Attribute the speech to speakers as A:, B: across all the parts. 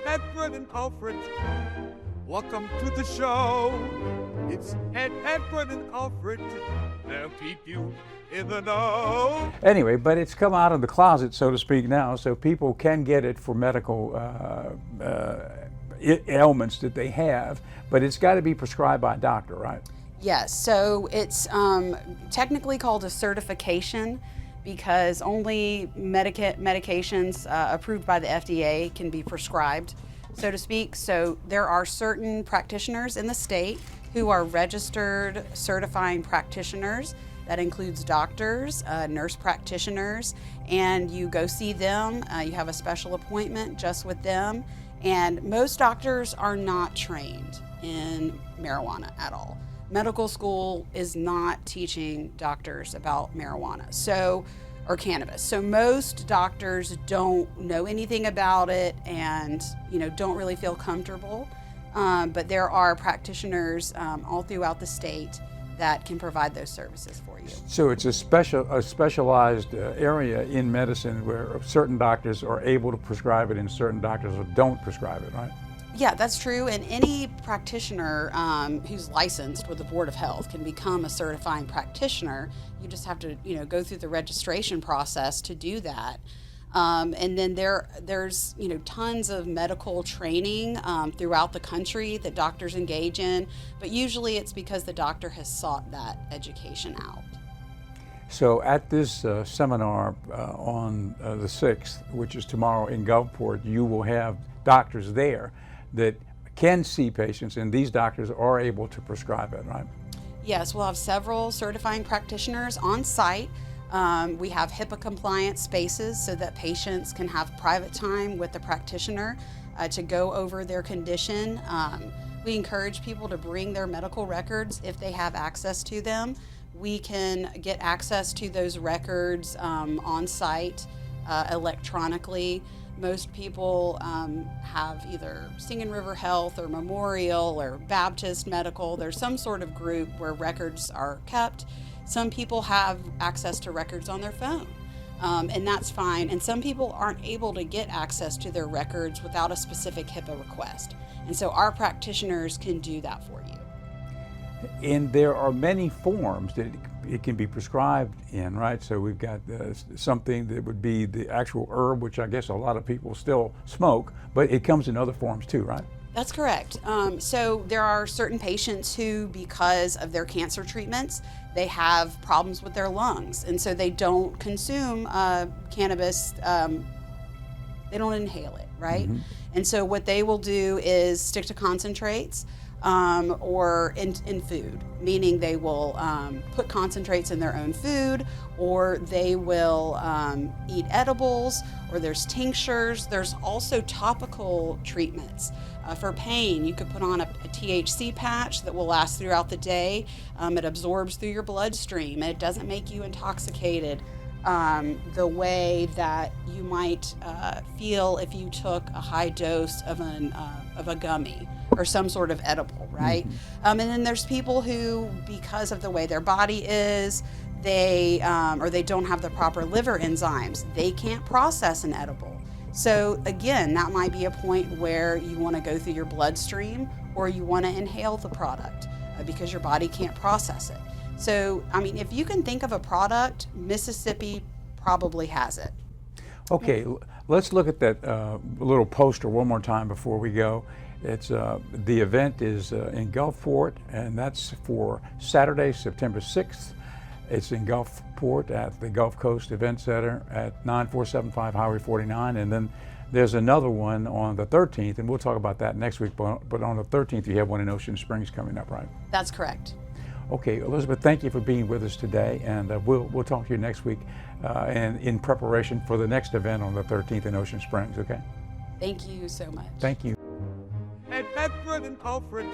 A: Edward and Alfred. Welcome to the show. It's Edward and Alfred. They'll keep you in the know.
B: Anyway, but it's come out of the closet, so to speak, now, so people can get it for medical ailments that they have, but it's got to be prescribed by a doctor, right?
C: Yes, so it's technically called a certification because only medications approved by the FDA can be prescribed, so to speak. So there are certain practitioners in the state who are registered certifying practitioners. That includes doctors, nurse practitioners, and you go see them. You have a special appointment just with them. And most doctors are not trained in marijuana at all. Medical school is not teaching doctors about marijuana, or cannabis. So most doctors don't know anything about it and don't really feel comfortable. But there are practitioners all throughout the state that can provide those services for you.
B: So it's a specialized area in medicine where certain doctors are able to prescribe it and certain doctors don't prescribe it, right?
C: Yeah, that's true. And any practitioner who's licensed with the Board of Health can become a certifying practitioner. You just have to, go through the registration process to do that. And then there's tons of medical training throughout the country that doctors engage in, but usually it's because the doctor has sought that education out.
B: So at this seminar on the 6th, which is tomorrow in Gulfport, you will have doctors there that can see patients, and these doctors are able to prescribe it, right?
C: Yes, we'll have several certifying practitioners on site. We have HIPAA compliant spaces so that patients can have private time with the practitioner to go over their condition. We encourage people to bring their medical records if they have access to them. We can get access to those records on site electronically. Most people have either Singing River Health or Memorial or Baptist Medical. There's some sort of group where records are kept. Some people have access to records on their phone, and that's fine. And some people aren't able to get access to their records without a specific HIPAA request. And so our practitioners can do that for you.
B: And there are many forms that it can be prescribed in, right? So we've got something that would be the actual herb, which I guess a lot of people still smoke, but it comes in other forms too, right?
C: That's correct. So there are certain patients who, because of their cancer treatments, they have problems with their lungs, and so they don't consume cannabis. They don't inhale it, right? Mm-hmm. And so what they will do is stick to concentrates or in food, meaning they will put concentrates in their own food, or they will eat edibles, or there's tinctures. There's also topical treatments. For pain, you could put on a THC patch that will last throughout the day. It absorbs through your bloodstream, and it doesn't make you intoxicated the way that you might feel if you took a high dose of a gummy or some sort of edible, right? Mm-hmm. And then there's people who, because of the way their body is, they don't have the proper liver enzymes, they can't process an edible. So again, that might be a point where you want to go through your bloodstream or you want to inhale the product because your body can't process it. So, if you can think of a product, Mississippi probably has it.
B: Okay, let's look at that little poster one more time before we go. It's the event is in Gulfport, and that's for Saturday, September 6th. It's in Gulfport at the Gulf Coast Event Center at 9475 Highway 49, and then there's another one on the 13th, and we'll talk about that next week, but on the 13th you have one in Ocean Springs coming up, right?
C: That's correct.
B: Okay, Elizabeth, thank you for being with us today, and we'll talk to you next week and in preparation for the next event on the 13th in Ocean Springs, okay?
C: Thank you so much.
B: Thank you.
A: Edward and Alfred,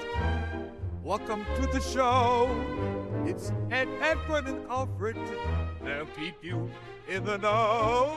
A: welcome to the show. It's Edward and Alfred, they'll keep you in the know.